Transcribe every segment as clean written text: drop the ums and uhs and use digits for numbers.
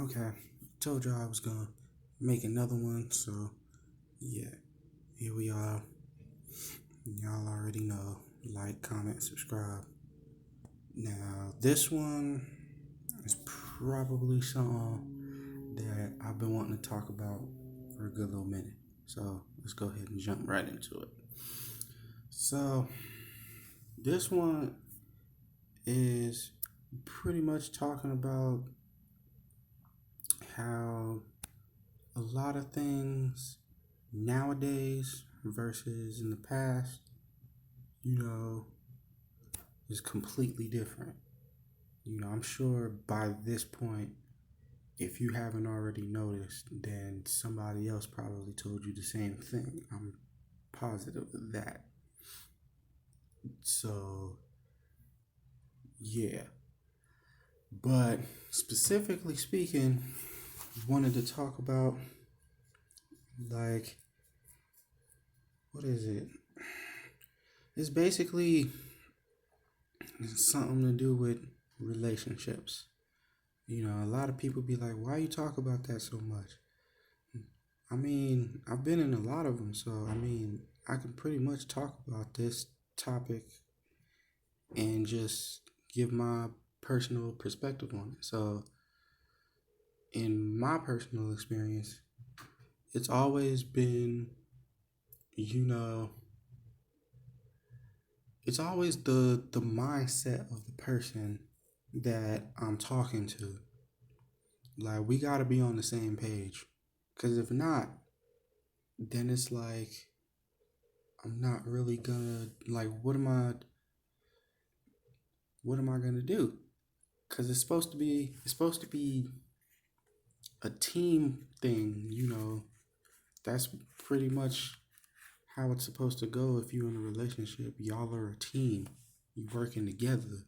Okay, told y'all I was gonna make another one, so yeah, here we are. Y'all already know. Like, comment, subscribe. Now, this one is probably something that I've been wanting to talk about for a good little minute. So let's go ahead and jump right into it. So, this one is pretty much talking about how a lot of things nowadays versus in the past, you know, is completely different. I'm sure by this point, if you haven't already noticed, then somebody else probably told you the same thing. I'm positive of that. So, yeah. But specifically speaking, wanted to talk about, like, what is it? It's basically something to do with relationships. A lot of people be like, why you talk about that so much? I mean, I've been in a lot of them, so I can pretty much talk about this topic and just give my personal perspective on it. So, in my personal experience, it's always been, you know, it's always the mindset of the person that I'm talking to. Like, we got to be on the same page. Because if not, then it's like, I'm not really gonna, like, what am I gonna do? Because it's supposed to be a team thing. That's pretty much how it's supposed to go. If you're in a relationship, y'all are a team. You working together.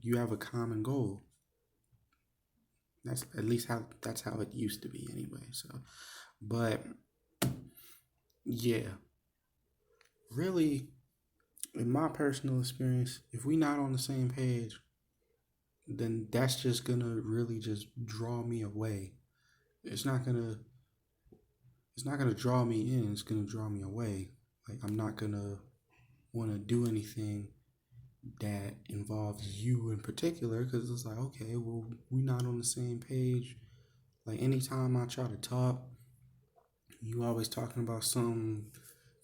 You have a common goal. That's how it used to be anyway. So, but yeah, really, in my personal experience, if we not on the same page, then that's just gonna really just draw me away. It's not gonna it's not gonna draw me in, it's gonna draw me away. Like, I'm not gonna wanna do anything that involves you in particular, because it's like, okay, well, we not on the same page. Like, anytime I try to talk, you always talking about something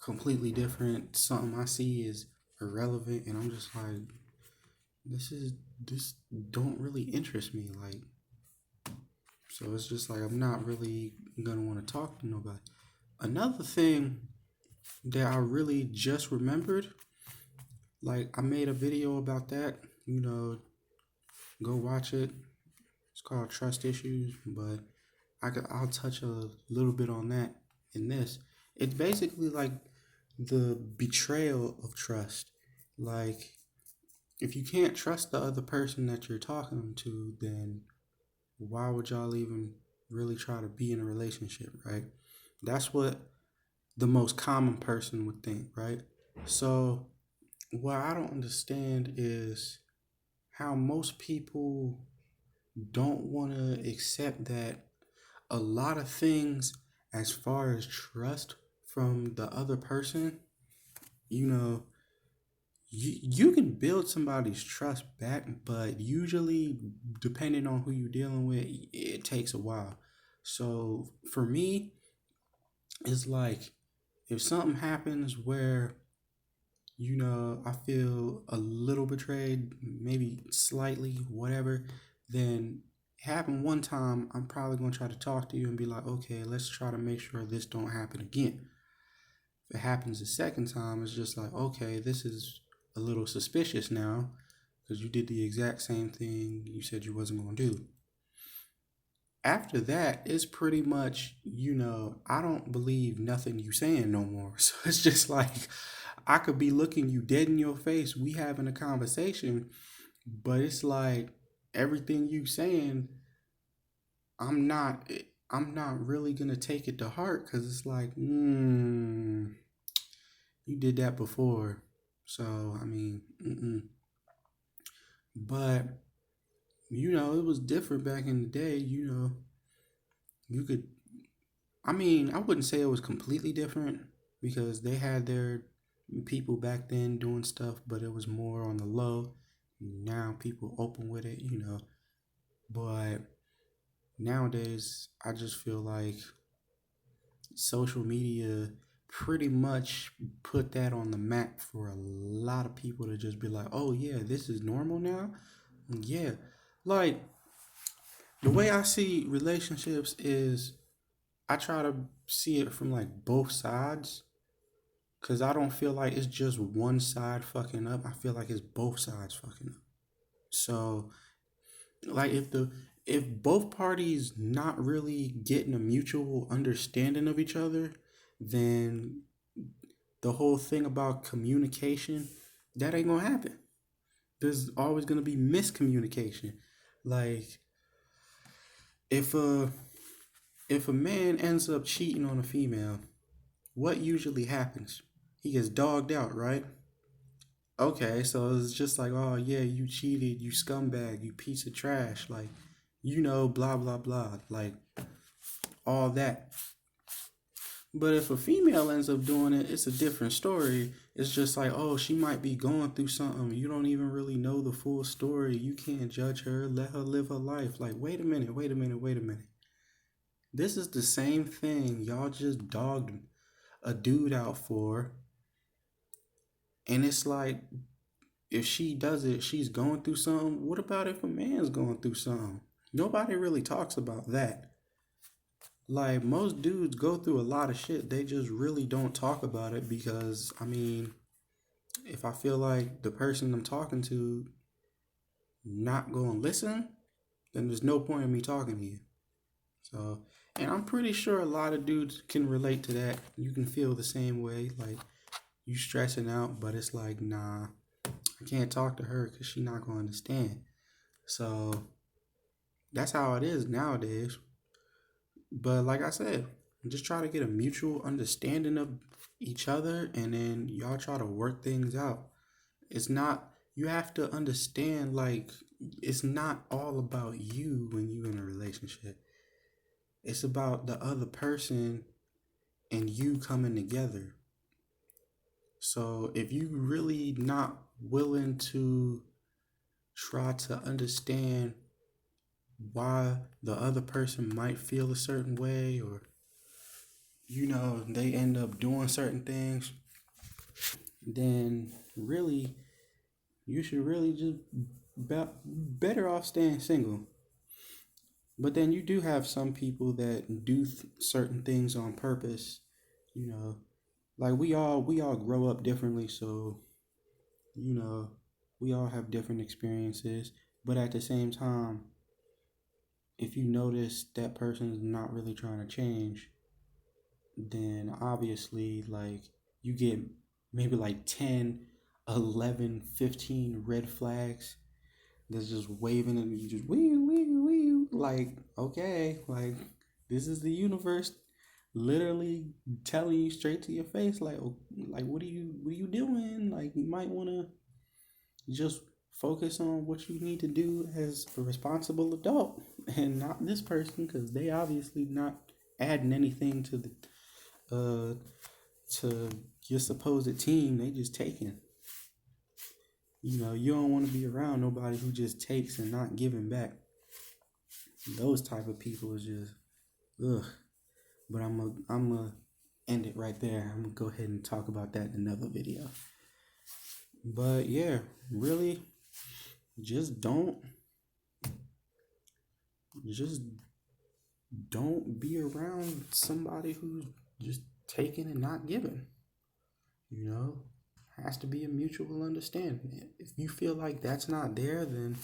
completely different. Something I see is irrelevant, and I'm just like, this don't really interest me. Like, so it's just like, I'm not really gonna want to talk to nobody. Another thing that I really just remembered, like, I made a video about that. Go watch it. It's called Trust Issues, but I'll touch a little bit on that in this. It's basically like the betrayal of trust. Like, if you can't trust the other person that you're talking to, then why would y'all even really try to be in a relationship, right? That's what the most common person would think, right? So, what I don't understand is how most people don't want to accept that a lot of things, as far as trust from the other person, you know, you can build somebody's trust back, but usually, depending on who you're dealing with, it takes a while. So for me, it's like, if something happens where, I feel a little betrayed, maybe slightly, whatever, then it happened one time, I'm probably gonna try to talk to you and be like, okay, let's try to make sure this don't happen again. If it happens the second time, it's just like, okay, this is a little suspicious now because you did the exact same thing you said you wasn't gonna do. After that, it's pretty much, I don't believe nothing you saying no more. So it's just like, I could be looking you dead in your face, we having a conversation, but it's like, everything you saying, I'm not I'm not really gonna take it to heart, because it's like, you did that before. So, but it was different back in the day. You could, I mean, I wouldn't say it was completely different because they had their people back then doing stuff, but it was more on the low. Now people open with it. But nowadays, I just feel like social media pretty much put that on the map for a lot of people to just be like, oh, yeah, this is normal now. Yeah. Like, the way I see relationships is I try to see it from like both sides because I don't feel like it's just one side fucking up. I feel like it's both sides fucking up. So, like, if both parties not really getting a mutual understanding of each other, then the whole thing about communication, that ain't gonna happen. There's always gonna be miscommunication. Like, if a if a man ends up cheating on a female, what usually happens? He gets dogged out, right? Okay, so it's just like, oh yeah, you cheated, you scumbag, you piece of trash, like, blah blah blah, like all that. But if a female ends up doing it, it's a different story. It's just like, oh, she might be going through something. You don't even really know the full story. You can't judge her. Let her live her life. Like, wait a minute, wait a minute, wait a minute. This is the same thing y'all just dogged a dude out for. And it's like, if she does it, she's going through something. What about if a man's going through something? Nobody really talks about that. Like, most dudes go through a lot of shit. They just really don't talk about it because, I mean, if I feel like the person I'm talking to not going to listen, then there's no point in me talking to you. So, and I'm pretty sure a lot of dudes can relate to that. You can feel the same way, like you stressing out, but it's like, nah, I can't talk to her because she's not going to understand. So that's how it is nowadays. But like I said, just try to get a mutual understanding of each other and then y'all try to work things out. It's not, you have to understand, like, it's not all about you when you're in a relationship. It's about the other person and you coming together. So if you really not willing to try to understand why the other person might feel a certain way, or they end up doing certain things, then really you should really just better off staying single. But then you do have some people that do certain things on purpose. You know, like we all grow up differently, so you know we all have different experiences. But at the same time, if you notice that person's not really trying to change, then obviously, like, you get maybe like 10, 11, 15 red flags that's just waving and you just wee wee wee, like, okay, like, this is the universe literally telling you straight to your face, like, like, what are you doing? Like, you might want to just focus on what you need to do as a responsible adult and not this person, because they obviously not adding anything uh to your supposed team. They just taking. You don't want to be around nobody who just takes and not giving back. Those type of people is just ugh. But I'm a end it right there. I'm gonna go ahead and talk about that in another video. But yeah, really, just just don't be around somebody who's just taking and not giving. You know, has to be a mutual understanding. If you feel like that's not there, then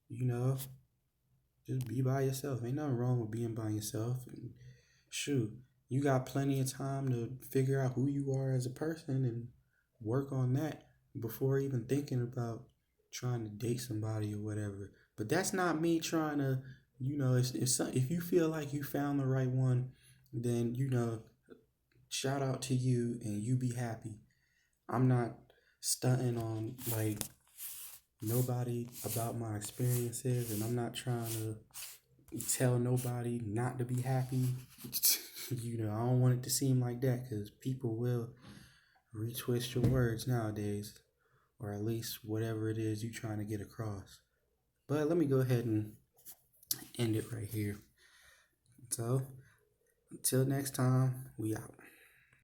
you know, just be by yourself. Ain't nothing wrong with being by yourself. And shoot, you got plenty of time to figure out who you are as a person and work on that before even thinking about trying to date somebody or whatever. But that's not me trying to, if you feel like you found the right one, then, shout out to you and you be happy. I'm not stunting on, like, nobody about my experiences, and I'm not trying to tell nobody not to be happy. I don't want it to seem like that because people will retwist your words nowadays, or at least whatever it is you're trying to get across. But let me go ahead and end it right here. So, until next time, we out.